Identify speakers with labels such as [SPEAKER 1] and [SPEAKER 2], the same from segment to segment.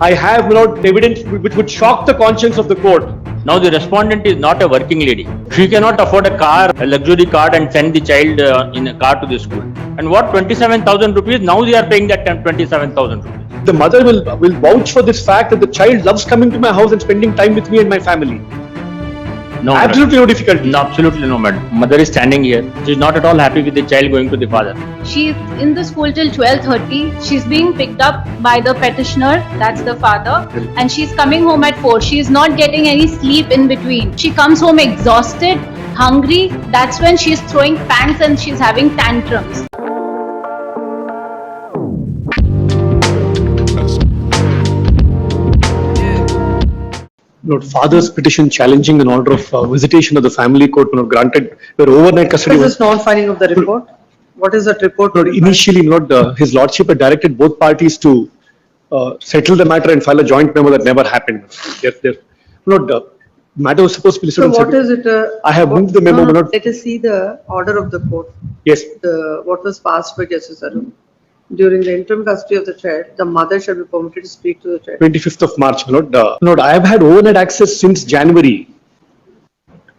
[SPEAKER 1] I have not evidence which would shock the conscience of the court.
[SPEAKER 2] Now the respondent is not a working lady. She cannot afford a car, a luxury car, and send the child in a car to the school. And what, 27,000 rupees? Now they are paying that 27,000 rupees.
[SPEAKER 1] The mother will vouch for this fact that the child loves coming to my house and spending time with me and my family.
[SPEAKER 2] No,
[SPEAKER 1] absolutely no difficulty.
[SPEAKER 2] No, absolutely no, madam. Mother is standing here. She is not at all happy with the child going to the father.
[SPEAKER 3] She's in the school till 12:30. She's being picked up by the petitioner, that's the father, and she's coming home at 4. She's not getting any sleep in between. She comes home exhausted, hungry. That's when she's throwing pants and she's having tantrums.
[SPEAKER 1] Father's petition challenging an order of visitation of the family court granted where overnight custody
[SPEAKER 4] What is
[SPEAKER 1] was
[SPEAKER 4] this non-filing of the report? What is that report?
[SPEAKER 1] initially his lordship had directed both parties to settle the matter and file a joint memo. That never happened. The matter was supposed to be listed.
[SPEAKER 4] So what is it?
[SPEAKER 1] I have moved the memo.
[SPEAKER 4] Let us see the order of the court.
[SPEAKER 1] Yes.
[SPEAKER 4] What was passed by Justice Arun. During the interim custody of the child, the mother shall be permitted to speak to the child.
[SPEAKER 1] 25th of March. I have had overnight access since January.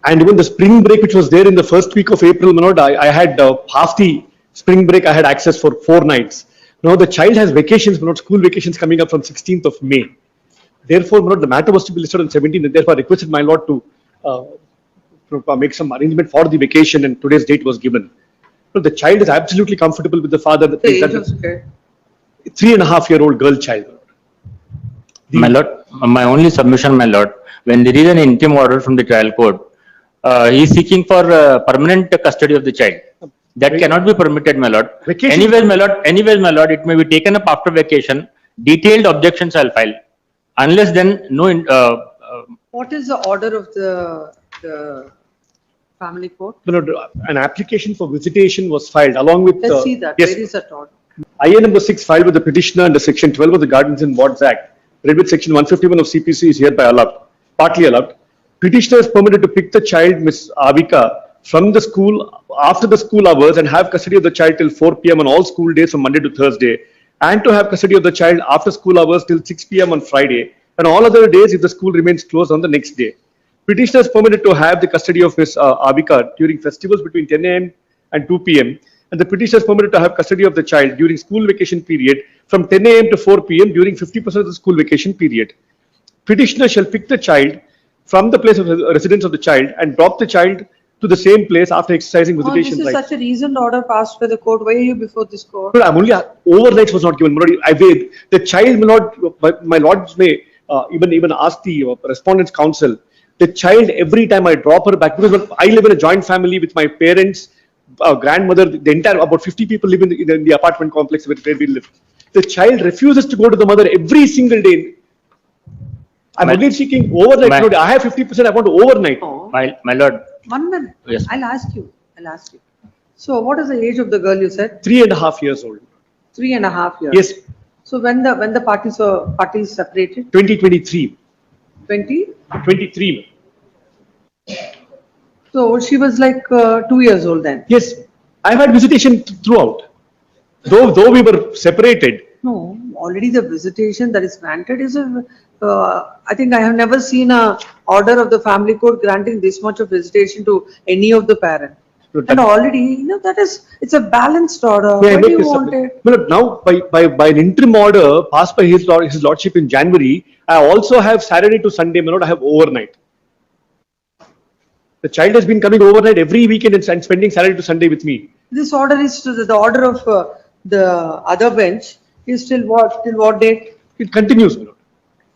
[SPEAKER 1] And even the spring break, which was there in the first week of April, I had half the spring break. I had access for 4 nights. Now the child has vacations, school vacations coming up from 16th of May. Therefore, the matter was to be listed on 17th, and therefore I requested my lord to make some arrangement for the vacation, and today's date was given. The child is absolutely comfortable with the father.
[SPEAKER 4] The age of the child?
[SPEAKER 1] 3.5-year-old girl child.
[SPEAKER 2] My lord, my only submission, my lord, when there is an interim order from the trial court, he is seeking for permanent custody of the child. That cannot be permitted, my lord. Anyways, my lord, it may be taken up after vacation. Detailed objections I'll file. Unless then, no.
[SPEAKER 4] What is the order of the family court?
[SPEAKER 1] An application for visitation was filed along with.
[SPEAKER 4] Let's see that.
[SPEAKER 1] Yes.
[SPEAKER 4] Where is that order?
[SPEAKER 1] IA number 6 filed with the petitioner under section 12 of the Guardians and Wards Act. Read with section 151 of CPC is hereby allowed, partly allowed. Petitioner is permitted to pick the child, Miss Avika, from the school after the school hours and have custody of the child till 4 p.m. on all school days from Monday to Thursday, and to have custody of the child after school hours till 6 p.m. on Friday, and all other days if the school remains closed on the next day. Petitioner is permitted to have the custody of Miss Avika during festivals between 10 a.m. and 2 p.m. and the petitioner is permitted to have custody of the child during school vacation period from 10 a.m. to 4 p.m. during 50% of the school vacation period. Petitioner shall pick the child from the place of residence of the child and drop the child to the same place after exercising visitation
[SPEAKER 4] This is
[SPEAKER 1] rights.
[SPEAKER 4] such a reasoned order passed by the court. Why are you before this court?
[SPEAKER 1] I'm only overnights was not given. The child may not. My lords may even ask the respondent's counsel. The child, every time I drop her back, because I live in a joint family with my parents, grandmother, the entire about 50 people live in the apartment complex where we live. The child refuses to go to the mother every single day. I'm only seeking overnight. I have 50%. I want to overnight.
[SPEAKER 4] Oh.
[SPEAKER 2] My lord.
[SPEAKER 4] 1 minute.
[SPEAKER 2] Yes.
[SPEAKER 4] I'll ask you. So, what is the age of the girl you said?
[SPEAKER 1] 3.5 years old.
[SPEAKER 4] 3.5 years.
[SPEAKER 1] Yes.
[SPEAKER 4] So, when the parties separated?
[SPEAKER 1] 2023.
[SPEAKER 4] 23.
[SPEAKER 1] 23.
[SPEAKER 4] So, she was like 2 years old then?
[SPEAKER 1] Yes. I've had visitation throughout. Though we were separated.
[SPEAKER 4] No, already the visitation that is granted is I think I have never seen a order of the family court granting this much of visitation to any of the parent. And already, it's a balanced order. Why do you want it?
[SPEAKER 1] Well, now, by an interim order passed by his lordship in January, I also have Saturday to Sunday, I have overnight. The child has been coming overnight every weekend and spending Saturday to Sunday with me.
[SPEAKER 4] This order is the order of the other bench is till what? Till what date?
[SPEAKER 1] It continues.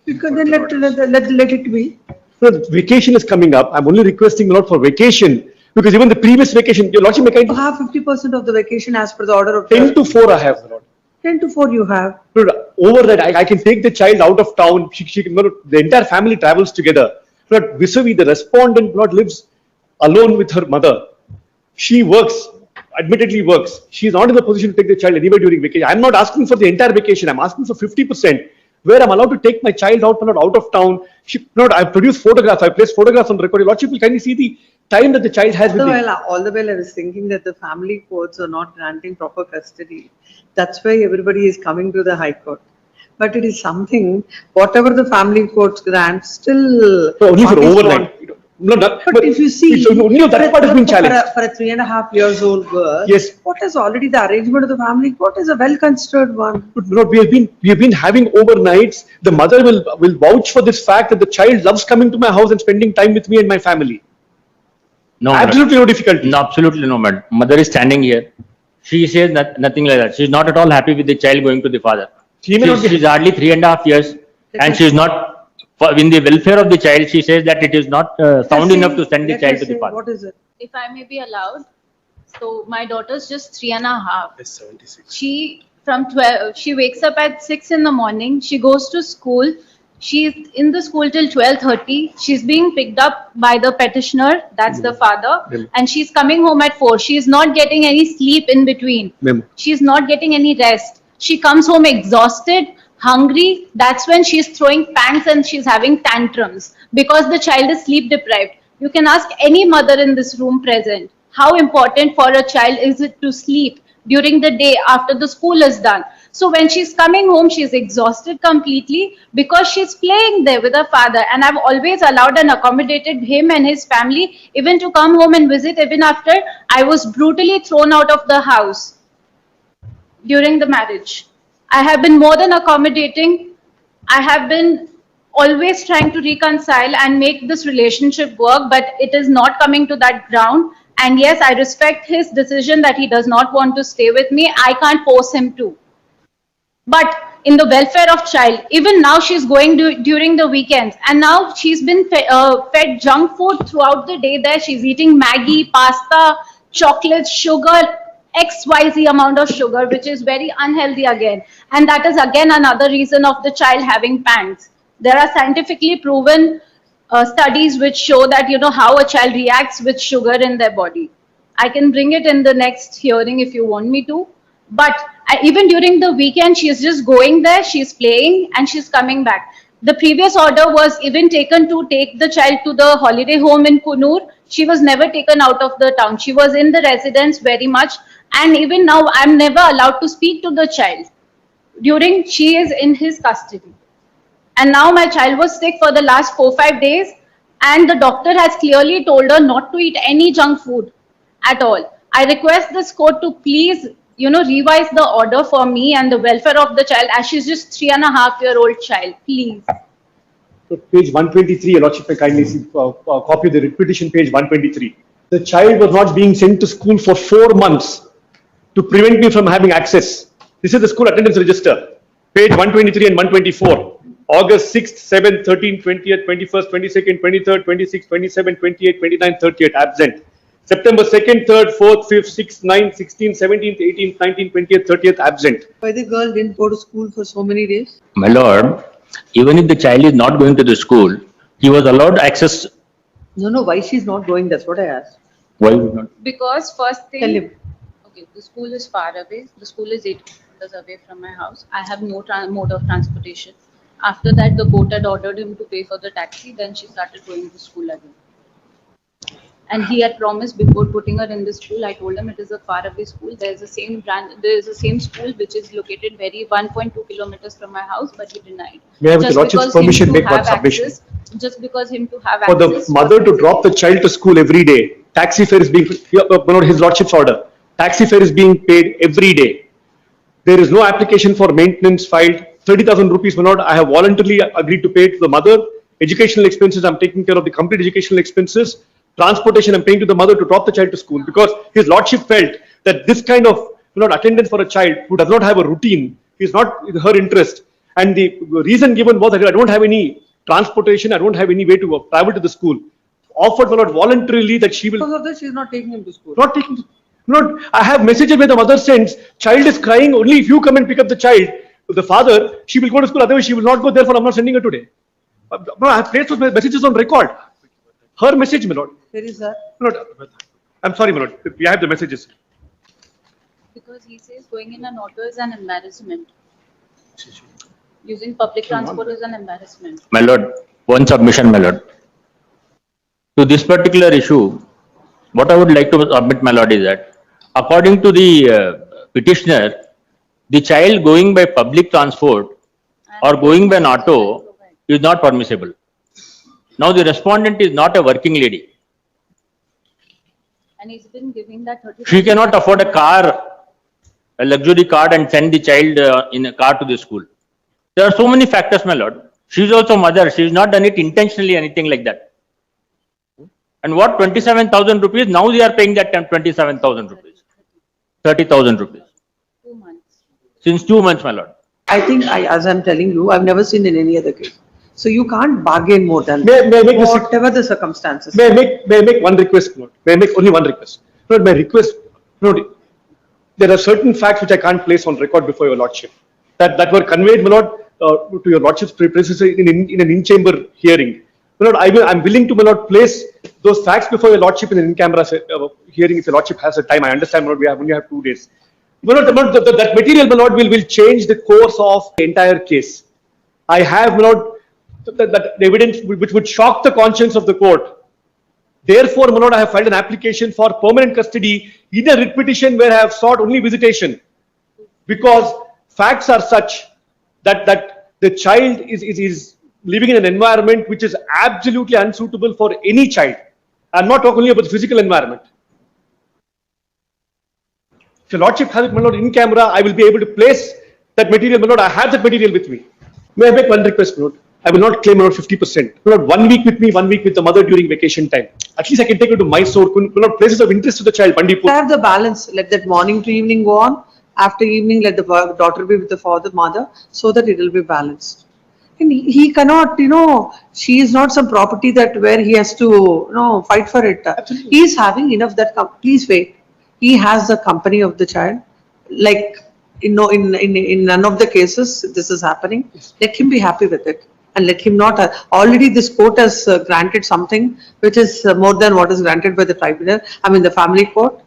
[SPEAKER 4] Because then let it be.
[SPEAKER 1] So vacation is coming up. I'm only requesting for vacation because even the previous vacation, your lordship may
[SPEAKER 4] You have 50% of the vacation as per the order of
[SPEAKER 1] 10 to 4 I have.
[SPEAKER 4] 10 to 4 you have.
[SPEAKER 1] Overnight, I can take the child out of town. The entire family travels together. Vis-a-vis, the respondent lives alone with her mother. She works, admittedly works. She is not in the position to take the child anywhere during vacation. I'm not asking for the entire vacation. I'm asking for 50%, where I'm allowed to take my child out of town. I produce photographs. I place photographs on record. Lordship will kindly see the time that the child has with
[SPEAKER 4] all the while I was thinking that the family courts are not granting proper custody. That's why everybody is coming to the High Court. But it is something, whatever the family courts grant, still.
[SPEAKER 1] No, only for
[SPEAKER 4] what is
[SPEAKER 1] overnight.
[SPEAKER 4] what-
[SPEAKER 1] No, not,
[SPEAKER 4] But if you see.
[SPEAKER 1] it's only that part has been challenged.
[SPEAKER 4] For a 3.5 years old girl.
[SPEAKER 1] Yes.
[SPEAKER 4] What is already the arrangement of the family court is a well considered one.
[SPEAKER 1] But no, we have been having overnights. The mother will vouch for this fact that the child loves coming to my house and spending time with me and my family.
[SPEAKER 2] No, madam.
[SPEAKER 1] Absolutely no difficulty.
[SPEAKER 2] No, absolutely no, madam. Mother is standing here. She says nothing like that. She is not at all happy with the child going to the father.
[SPEAKER 1] She may not be-
[SPEAKER 2] She is hardly 3.5 years and she is not, in the welfare of the child, she says that it is not sound enough to send the
[SPEAKER 4] Let
[SPEAKER 2] child
[SPEAKER 4] us
[SPEAKER 2] to the
[SPEAKER 4] say,
[SPEAKER 2] father.
[SPEAKER 4] What is it?
[SPEAKER 3] If I may be allowed, so my daughter's just 3.5. She from 12, she wakes up at 6 in the morning. She goes to school. She's in the school till 12:30. She's being picked up by the petitioner, that's the father, and she's coming home at 4. She's not getting any sleep in between.
[SPEAKER 1] Ma'am.
[SPEAKER 3] She's not getting any rest. She comes home exhausted, hungry. That's when she's throwing pangs and she's having tantrums because the child is sleep deprived. You can ask any mother in this room present, how important for a child is it to sleep during the day after the school is done. So when she's coming home, she's exhausted completely because she's playing there with her father. And I've always allowed and accommodated him and his family even to come home and visit even after I was brutally thrown out of the house during the marriage. I have been more than accommodating. I have been always trying to reconcile and make this relationship work, but it is not coming to that ground. And yes, I respect his decision that he does not want to stay with me. I can't force him to. But in the welfare of child, even now she's going during the weekends, and now she's been fed junk food throughout the day there. She's eating Maggie, pasta, chocolates, sugar, XYZ amount of sugar, which is very unhealthy again. And that is again another reason of the child having pangs. There are scientifically proven studies which show that, you know, how a child reacts with sugar in their body. I can bring it in the next hearing if you want me to. But even during the weekend, she's just going there, she's playing and she's coming back. The previous order was even taken to take the child to the holiday home in Kunur. She was never taken out of the town. She was in the residence very much. And even now, I'm never allowed to speak to the child during she is in his custody. And now my child was sick for the last 4-5 days. And the doctor has clearly told her not to eat any junk food at all. I request this court to please, you know, revise the order for me and the welfare of the child, as she's just 3.5-year-old child, please.
[SPEAKER 1] So page 123, Your Lordship, may kindly see, copy of the writ petition, page 123. The child was not being sent to school for 4 months to prevent me from having access. This is the school attendance register, page 123 and 124. August 6th, 7th, 13th, 20th, 21st, 22nd, 23rd, 26th, 27th, 28th, 29th, 30th, absent. September 2nd, 3rd, 4th, 5th, 6th, 9th, 16th, 17th, 18th, 19th, 20th, 30th, absent.
[SPEAKER 4] Why the girl didn't go to school for so many days?
[SPEAKER 2] My lord, even if the child is not going to the school, he was allowed access.
[SPEAKER 4] No, why she's not going, that's what I asked.
[SPEAKER 2] Why would not?
[SPEAKER 3] Because first thing,
[SPEAKER 4] Tell him.
[SPEAKER 3] okay, the school is far away. The school is 8 kilometers away from my house. I have no mode of transportation. After that, the court had ordered him to pay for the taxi. Then she started going to school again. And he had promised before putting her in the school. I told him it is a far away school. There is the same brand. There is the same school which is located very 1.2 kilometers from my house, but he denied.
[SPEAKER 1] May I, with the Lordship's permission, make one submission?
[SPEAKER 3] Just because him to have
[SPEAKER 1] For
[SPEAKER 3] access.
[SPEAKER 1] the mother to drop the child to school every day, taxi fare is being, His Lordship's order, taxi fare is being paid every day. There is no application for maintenance filed. 30,000 rupees, my lord, I have voluntarily agreed to pay to the mother. Educational expenses, I'm taking care of the complete educational expenses. Transportation, I'm paying to the mother to drop the child to school, because his lordship felt that this kind of attendance for a child who does not have a routine is not in her interest. And the reason given was that I don't have any transportation, I don't have any way to travel to the school. Offered, my lord, voluntarily that she will
[SPEAKER 4] Because of this, she's not taking him to school.
[SPEAKER 1] not taking. Not, I have messages where the mother sends, child is crying, only if you come and pick up the child, the father, she will go to school, otherwise she will not go, therefore I'm not sending her today. No, I have placed those messages on record. Her message, my lord.
[SPEAKER 4] Where is that?
[SPEAKER 1] My lord, I'm sorry, my lord, we have the messages.
[SPEAKER 3] Because he says going in an auto is an embarrassment. Using public transport is an embarrassment.
[SPEAKER 2] My lord, one submission, my lord. To this particular issue, what I would like to submit, my lord, is that according to the petitioner, the child going by public transport or going by an auto is not permissible. Now the respondent is not a working lady.
[SPEAKER 3] And he's been giving that 30.
[SPEAKER 2] She cannot afford a car, a luxury car, and send the child in a car to the school. There are so many factors, my lord. She is also mother. She has not done it intentionally, anything like that. And what 27,000 rupees? Now they are paying that 27,000 rupees, 30,000 rupees.
[SPEAKER 3] 2 months.
[SPEAKER 2] Since 2 months, my lord.
[SPEAKER 4] I think, as I'm telling you, I've never seen in any other case. So you can't bargain more than
[SPEAKER 1] May I make this-
[SPEAKER 4] whatever the circumstances.
[SPEAKER 1] May I make one request, Lord? May I make only one request? Lord, my request, Lord, there are certain facts which I can't place on record before your lordship, that were conveyed, my lord, to your lordship's premises in an in-chamber hearing. My lord, I'm willing to, my lord, place those facts before your lordship in an in-camera hearing if your lordship has the time. I understand, my lord, we only have 2 days. My lord, that material, my lord, will change the course of the entire case. I have, my lord, that evidence which would shock the conscience of the court. Therefore, my lord, I have filed an application for permanent custody in a writ petition where I have sought only visitation, because facts are such that the child is living in an environment which is absolutely unsuitable for any child. I'm not talking only about the physical environment. If your lordship has it, my lord, in camera, I will be able to place that material, my lord. I have that material with me. May I make one request, my lord? I will not claim, my lord, 50%. My lord, 1 week with me, 1 week with the mother during vacation time. At least I can take her to Mysore, my lord, places of interest to the child, Bandipur.
[SPEAKER 4] Have the balance, let that morning to evening go on, after evening let the daughter be with the father, mother, so that it will be balanced. And he cannot, she is not some property that where he has to, fight for it.
[SPEAKER 1] Absolutely.
[SPEAKER 4] He is having enough that, please wait. He has the company of the child, like, in none of the cases this is happening. Let him be happy with it. And let him not, already this court has granted something which is more than what is granted by the tribunal, the family court.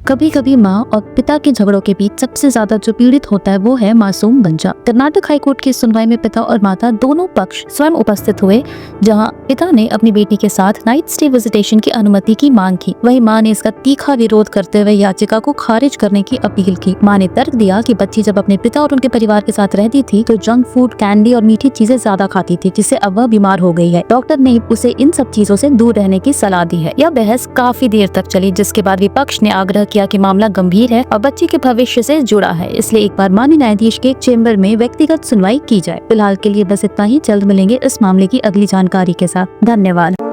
[SPEAKER 5] कभी कभी माँ और पिता के झगड़ों के बीच सबसे ज्यादा जो पीड़ित होता है वो है मासूम बच्चा। कर्नाटक हाई कोर्ट की सुनवाई में पिता और माता दोनों पक्ष स्वयं उपस्थित हुए, जहां पिता ने अपनी बेटी के साथ नाइट स्टे विजिटेशन की अनुमति की मांग की। वहीं मां ने इसका तीखा विरोध करते हुए याचिका को खारिज करने की अपील की। मां ने तर्क दिया कि बच्ची जब अपने पिता और उनके परिवार के साथ रहती थी तो जंक फूड, कैंडी और मीठी चीजें ज्यादा खाती थी, जिससे अब वह बीमार हो गई है। डॉक्टर ने उसे इन सब चीजों से दूर रहने की सलाह दी है। यह बहस काफी देर तक चली, जिसके बाद विपक्ष ने आग्रह किया कि मामला गंभीर है और बच्ची के भविष्य से जुड़ा है, इसलिए एक बार माननीय न्यायाधीश के चेंबर में व्यक्तिगत सुनवाई की जाए। फिलहाल के लिए बस इतना ही। जल्द मिलेंगे इस मामले की अगली जानकारी के साथ। धन्यवाद।